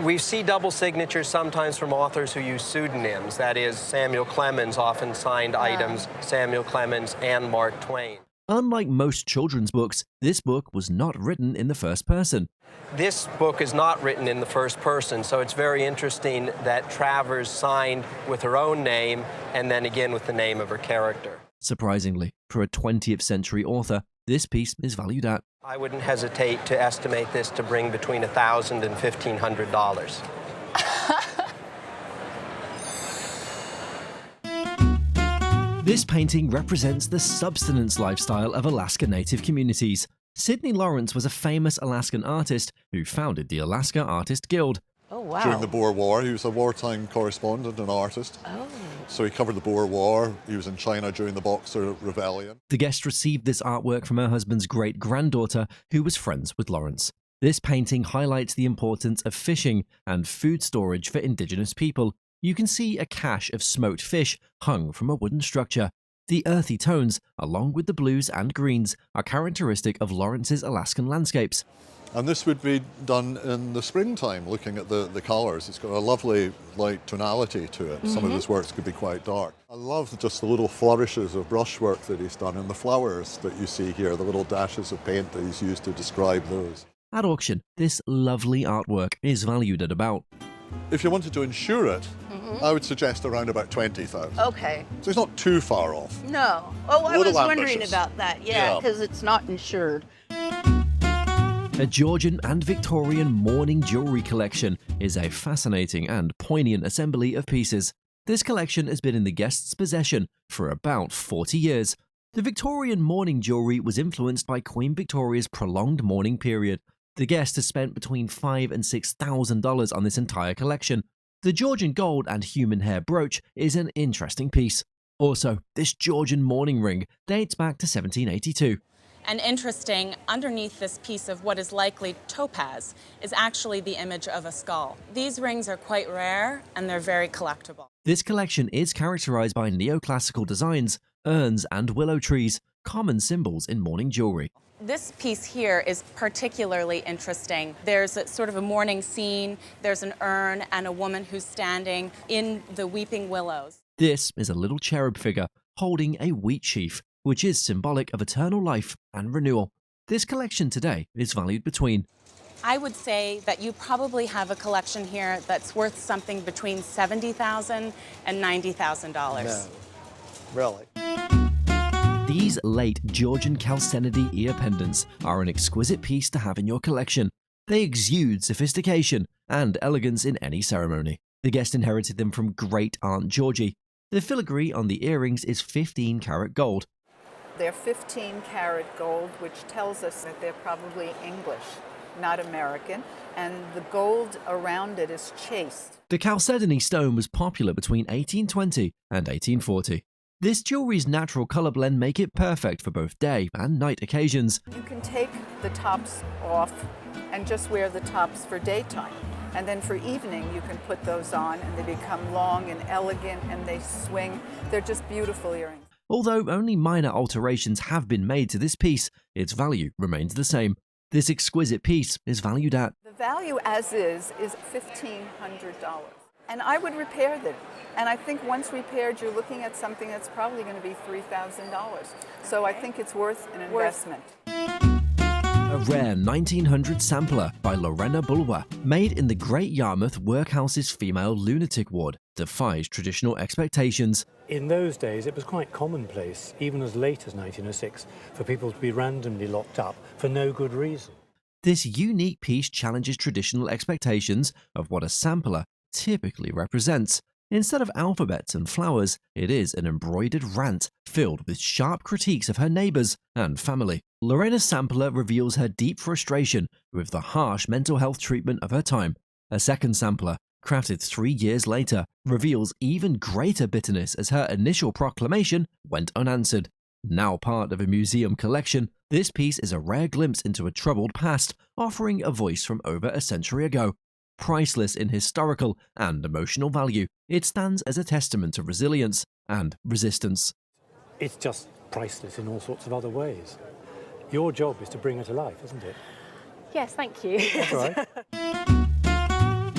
Speaker 14: We see double signatures sometimes from authors who use pseudonyms. That is, Samuel Clemens often signed items, Samuel Clemens and Mark Twain.
Speaker 1: Unlike most children's books, this book was not written in the first person.
Speaker 14: This book is not written in the first person, so it's very interesting that Travers signed with her own name and then again with the name of her character.
Speaker 1: Surprisingly, for a 20th century author, this piece is valued at.
Speaker 14: I wouldn't hesitate to estimate this to bring between $1,000 and $1,500.
Speaker 1: This painting represents the subsistence lifestyle of Alaska Native communities. Sidney Lawrence was a famous Alaskan artist who founded the Alaska Artist Guild.
Speaker 17: Oh, wow. During the Boer War, he was a wartime correspondent and artist. Oh. So he covered the Boer War. He was in China during the Boxer Rebellion.
Speaker 1: The guest received this artwork from her husband's great-granddaughter, who was friends with Lawrence. This painting highlights the importance of fishing and food storage for indigenous people. You can see a cache of smoked fish hung from a wooden structure. The earthy tones, along with the blues and greens, are characteristic of Lawrence's Alaskan landscapes.
Speaker 17: And this would be done in the springtime, looking at the colours. It's got a lovely light tonality to it. Some of his works could be quite dark. I love just the little flourishes of brushwork that he's done and the flowers that you see here, the little dashes of paint that he's used to describe those.
Speaker 1: At auction, this lovely artwork is valued at about...
Speaker 17: If you wanted to insure it, I would suggest around about 20,000.
Speaker 24: Okay.
Speaker 17: So it's not too far off.
Speaker 24: No. Oh, I was wondering about that. Yeah, because it's not insured.
Speaker 1: A Georgian and Victorian mourning jewellery collection is a fascinating and poignant assembly of pieces. This collection has been in the guest's possession for about 40 years. The Victorian mourning jewellery was influenced by Queen Victoria's prolonged mourning period. The guest has spent between $5,000 and $6,000 on this entire collection. The Georgian gold and human hair brooch is an interesting piece. Also, this Georgian mourning ring dates back to 1782.
Speaker 18: And interesting, underneath this piece of what is likely topaz is actually the image of a skull. These rings are quite rare and they're very collectible.
Speaker 1: This collection is characterized by neoclassical designs, urns and willow trees, common symbols in mourning jewelry.
Speaker 18: This piece here is particularly interesting. There's sort of a morning scene, there's an urn and a woman who's standing in the weeping willows.
Speaker 1: This is a little cherub figure holding a wheat sheaf, which is symbolic of eternal life and renewal. This collection today is valued between...
Speaker 18: I would say that you probably have a collection here that's worth something between $70,000 and $90,000.
Speaker 9: No, really.
Speaker 1: These late Georgian chalcedony ear pendants are an exquisite piece to have in your collection. They exude sophistication and elegance in any ceremony. The guest inherited them from great Aunt Georgie. The filigree on the earrings is 15-karat gold.
Speaker 5: They're 15-karat gold, which tells us that they're probably English, not American, and the gold around it is chased.
Speaker 1: The chalcedony stone was popular between 1820 and 1840. This jewelry's natural color blend make it perfect for both day and night occasions.
Speaker 5: You can take the tops off and just wear the tops for daytime. And then for evening, you can put those on and they become long and elegant and they swing. They're just beautiful earrings.
Speaker 1: Although only minor alterations have been made to this piece, its value remains the same. This exquisite piece is valued at...
Speaker 5: The value as is $1,500. And I would repair them. And I think once repaired, you're looking at something that's probably going to be $3,000. So I think it's worth an investment.
Speaker 1: A rare 1900 sampler by Lorena Bulwer, made in the Great Yarmouth Workhouse's female lunatic ward, defies traditional expectations.
Speaker 28: In those days, it was quite commonplace, even as late as 1906, for people to be randomly locked up for no good reason.
Speaker 1: This unique piece challenges traditional expectations of what a sampler typically represents. Instead of alphabets and flowers, it is an embroidered rant filled with sharp critiques of her neighbors and family. Lorena's sampler reveals her deep frustration with the harsh mental health treatment of her time. A second sampler, crafted 3 years later, reveals even greater bitterness as her initial proclamation went unanswered. Now part of a museum collection, this piece is a rare glimpse into a troubled past, offering a voice from over a century ago. Priceless in historical and emotional value, it stands as a testament to resilience and resistance.
Speaker 28: It's just priceless in all sorts of other ways. Your job is to bring it to life, isn't it?
Speaker 6: Yes, thank you.
Speaker 28: That's all right.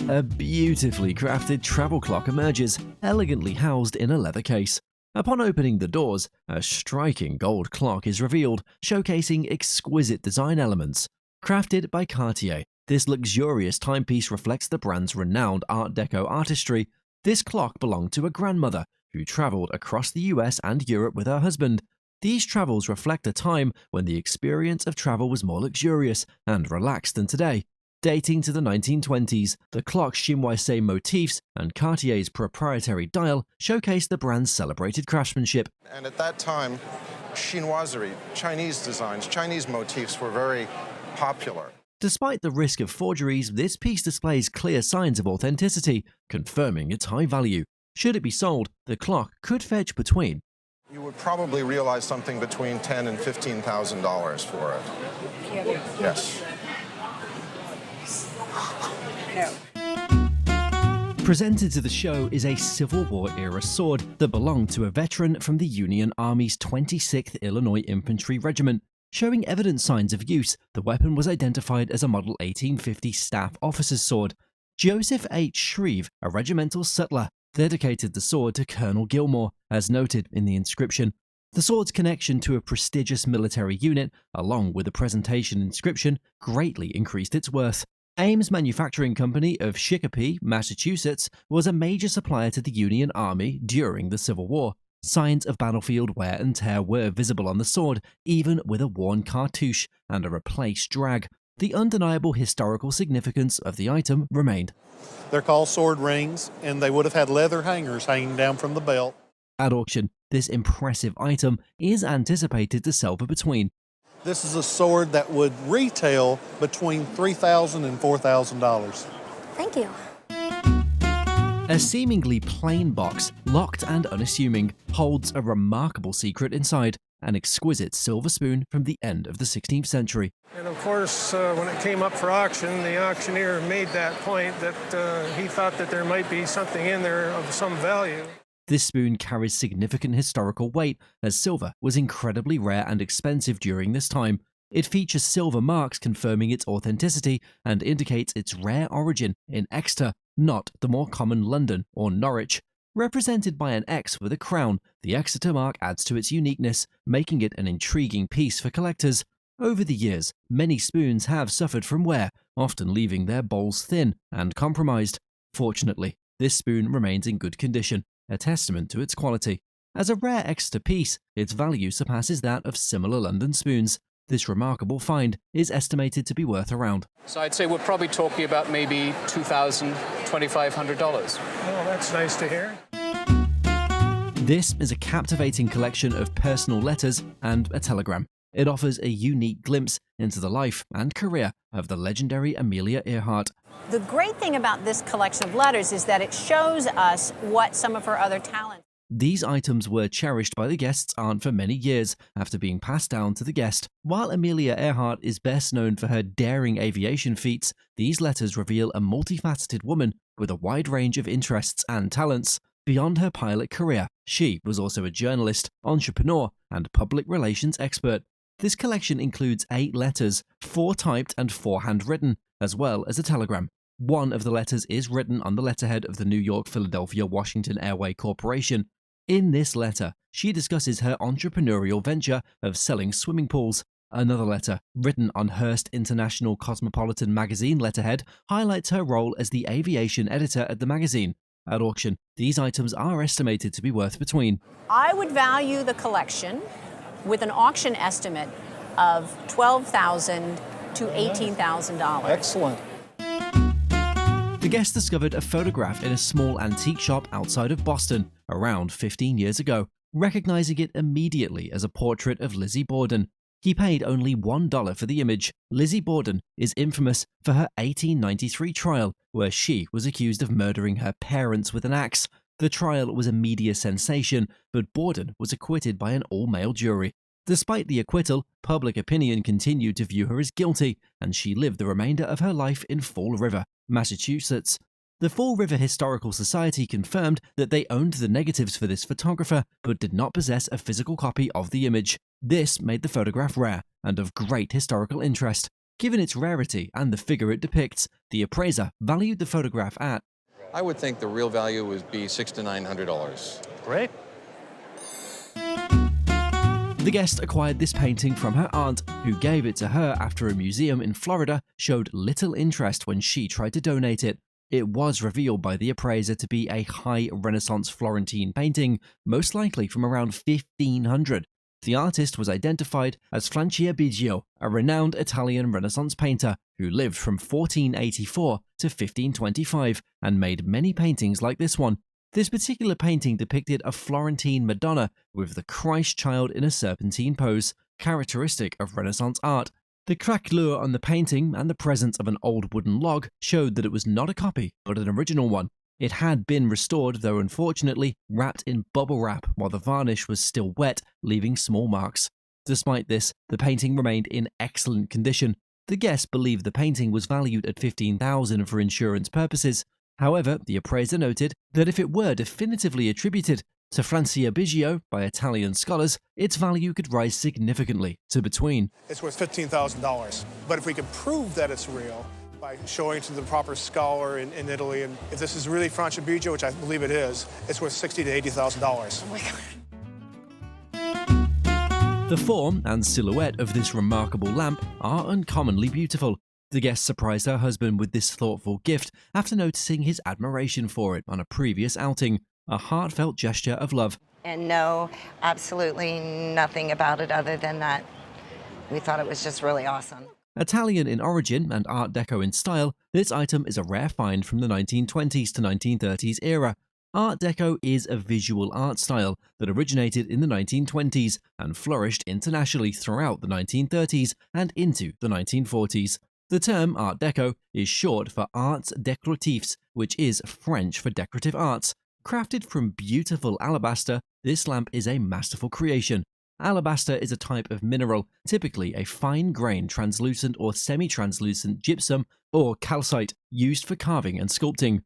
Speaker 1: A beautifully crafted travel clock emerges, elegantly housed in a leather case. Upon opening the doors, a striking gold clock is revealed, showcasing exquisite design elements. Crafted by Cartier, this luxurious timepiece reflects the brand's renowned Art Deco artistry. This clock belonged to a grandmother who traveled across the US and Europe with her husband. These travels reflect a time when the experience of travel was more luxurious and relaxed than today. Dating to the 1920s, the clock's chinoiserie motifs and Cartier's proprietary dial showcase the brand's celebrated craftsmanship.
Speaker 12: And at that time, chinoiserie, Chinese designs, Chinese motifs were very popular.
Speaker 1: Despite the risk of forgeries, this piece displays clear signs of authenticity, confirming its high value. Should it be sold, the clock could fetch between...
Speaker 12: You would probably realize something between $10,000 and $15,000 for it. Yes.
Speaker 5: No.
Speaker 1: Presented to the show is a Civil War-era sword that belonged to a veteran from the Union Army's 26th Illinois Infantry Regiment. Showing evident signs of use, the weapon was identified as a Model 1850 Staff Officer's Sword. Joseph H. Shreve, a regimental sutler, dedicated the sword to Colonel Gilmore, as noted in the inscription. The sword's connection to a prestigious military unit, along with the presentation inscription, greatly increased its worth. Ames Manufacturing Company of Chicopee, Massachusetts, was a major supplier to the Union Army during the Civil War. Signs of battlefield wear and tear were visible on the sword, even with a worn cartouche and a replaced drag. The undeniable historical significance of the item remained.
Speaker 10: They're called sword rings, and they would have had leather hangers hanging down from the belt.
Speaker 1: At auction, this impressive item is anticipated to sell for between...
Speaker 10: This is a sword that would retail between $3,000 and $4,000.
Speaker 15: Thank you.
Speaker 1: A seemingly plain box, locked and unassuming, holds a remarkable secret inside, an exquisite silver spoon from the end of the 16th century.
Speaker 7: And of course, when it came up for auction, the auctioneer made that point that he thought that there might be something in there of some value.
Speaker 1: This spoon carries significant historical weight, as silver was incredibly rare and expensive during this time. It features silver marks confirming its authenticity and indicates its rare origin in Exeter, not the more common London or Norwich. Represented by an X with a crown, the Exeter mark adds to its uniqueness, making it an intriguing piece for collectors. Over the years, many spoons have suffered from wear, often leaving their bowls thin and compromised. Fortunately, this spoon remains in good condition, a testament to its quality. As a rare Exeter piece, its value surpasses that of similar London spoons. This remarkable find is estimated to be worth around.
Speaker 6: So I'd say we're probably talking about maybe $2,000, $2,500.
Speaker 7: Oh, that's nice to hear.
Speaker 1: This is a captivating collection of personal letters and a telegram. It offers a unique glimpse into the life and career of the legendary Amelia Earhart.
Speaker 8: The great thing about this collection of letters is that it shows us what some of her other talents.
Speaker 1: These items were cherished by the guest's aunt for many years after being passed down to the guest. While Amelia Earhart is best known for her daring aviation feats, these letters reveal a multifaceted woman with a wide range of interests and talents. Beyond her pilot career, she was also a journalist, entrepreneur, and public relations expert. This collection includes 8 letters, 4 typed and 4 handwritten, as well as a telegram. One of the letters is written on the letterhead of the New York, Philadelphia, Washington Airway Corporation. In this letter, she discusses her entrepreneurial venture of selling swimming pools. Another letter, written on Hearst International Cosmopolitan magazine letterhead, highlights her role as the aviation editor at the magazine. At auction, these items are estimated to be worth between
Speaker 8: I would value the collection with an auction estimate of $12,000 to $18,000.
Speaker 19: Excellent.
Speaker 1: The guest discovered a photograph in a small antique shop outside of Boston around 15 years ago, recognizing it immediately as a portrait of Lizzie Borden. He paid only $1 for the image. Lizzie Borden is infamous for her 1893 trial, where she was accused of murdering her parents with an axe. The trial was a media sensation, but Borden was acquitted by an all-male jury. Despite the acquittal, public opinion continued to view her as guilty, and she lived the remainder of her life in Fall River, Massachusetts. The Fall River Historical Society confirmed that they owned the negatives for this photographer, but did not possess a physical copy of the image. This made the photograph rare and of great historical interest. Given its rarity and the figure it depicts, the appraiser valued the photograph at
Speaker 20: I would think the real value would be $600 to $900.
Speaker 19: Great.
Speaker 1: The guest acquired this painting from her aunt, who gave it to her after a museum in Florida showed little interest when she tried to donate it. It was revealed by the appraiser to be a high Renaissance Florentine painting, most likely from around 1500. The artist was identified as Francia Biggio, a renowned Italian Renaissance painter who lived from 1484 to 1525 and made many paintings like this one. This particular painting depicted a Florentine Madonna with the Christ child in a serpentine pose, characteristic of Renaissance art. The craquelure on the painting and the presence of an old wooden log showed that it was not a copy, but an original one. It had been restored, though unfortunately wrapped in bubble wrap while the varnish was still wet, leaving small marks. Despite this, the painting remained in excellent condition. The guest believed the painting was valued at $15,000 for insurance purposes. However, the appraiser noted that if it were definitively attributed to Francia Biggio by Italian scholars, its value could rise significantly to between
Speaker 22: It's worth $15,000. But if we can prove that it's real by showing to the proper scholar in Italy, and if this is really Francia Biggio, which I believe it is, it's worth $60,000 to $80,000.
Speaker 8: Oh my God.
Speaker 1: The form and silhouette of this remarkable lamp are uncommonly beautiful. The guest surprised her husband with this thoughtful gift after noticing his admiration for it on a previous outing, a heartfelt gesture of love.
Speaker 23: And no, absolutely nothing about it other than that we thought it was just really awesome.
Speaker 1: Italian in origin and Art Deco in style, this item is a rare find from the 1920s to 1930s era. Art Deco is a visual art style that originated in the 1920s and flourished internationally throughout the 1930s and into the 1940s. The term Art Deco is short for Arts Décoratifs, which is French for decorative arts. Crafted from beautiful alabaster, this lamp is a masterful creation. Alabaster is a type of mineral, typically a fine-grained translucent or semi-translucent gypsum or calcite, used for carving and sculpting.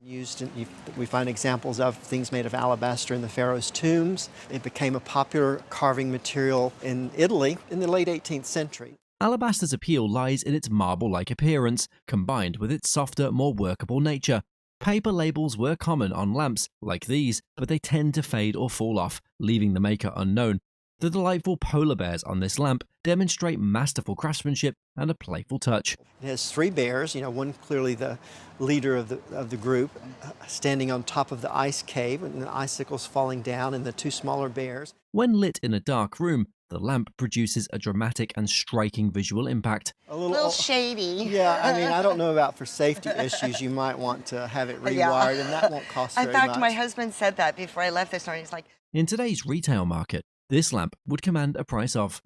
Speaker 4: We find examples of things made of alabaster in the pharaoh's tombs. It became a popular carving material in Italy in the late 18th century.
Speaker 1: Alabaster's appeal lies in its marble-like appearance, combined with its softer, more workable nature. Paper labels were common on lamps like these, but they tend to fade or fall off, leaving the maker unknown. The delightful polar bears on this lamp demonstrate masterful craftsmanship and a playful touch.
Speaker 3: It has 3 bears, one clearly the leader of the group, standing on top of the ice cave, and the icicles falling down, and the 2 smaller bears.
Speaker 1: When lit in a dark room, the lamp produces a dramatic and striking visual impact.
Speaker 23: A little shady.
Speaker 3: Yeah, I mean, I don't know about for safety issues, you might want to have it rewired, and that won't cost very much.
Speaker 23: In fact, my husband said that before I left this morning. He's like,
Speaker 1: in today's retail market, this lamp would command a price of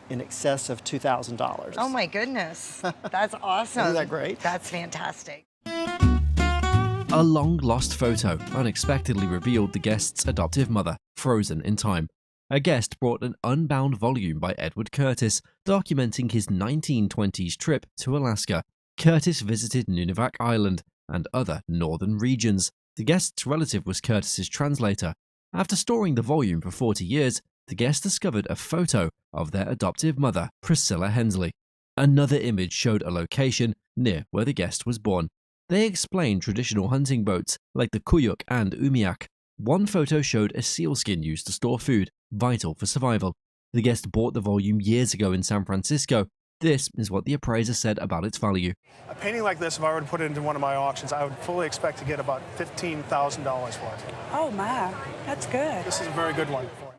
Speaker 3: in excess of $2,000.
Speaker 23: Oh my goodness, that's awesome.
Speaker 3: Isn't that great?
Speaker 23: That's fantastic.
Speaker 1: A long-lost photo unexpectedly revealed the guest's adoptive mother, frozen in time. A guest brought an unbound volume by Edward Curtis, documenting his 1920s trip to Alaska. Curtis visited Nunivak Island and other northern regions. The guest's relative was Curtis's translator. After storing the volume for 40 years, the guest discovered a photo of their adoptive mother, Priscilla Hensley. Another image showed a location near where the guest was born. They explained traditional hunting boats like the Kuyuk and Umiak. One photo showed a sealskin used to store food, vital for survival. The guest bought the volume years ago in San Francisco. This is what the appraiser said about its value.
Speaker 22: A painting like this, if I were to put it into one of my auctions, I would fully expect to get about $15,000 for it.
Speaker 24: Oh my, that's good.
Speaker 22: This is a very good one for it.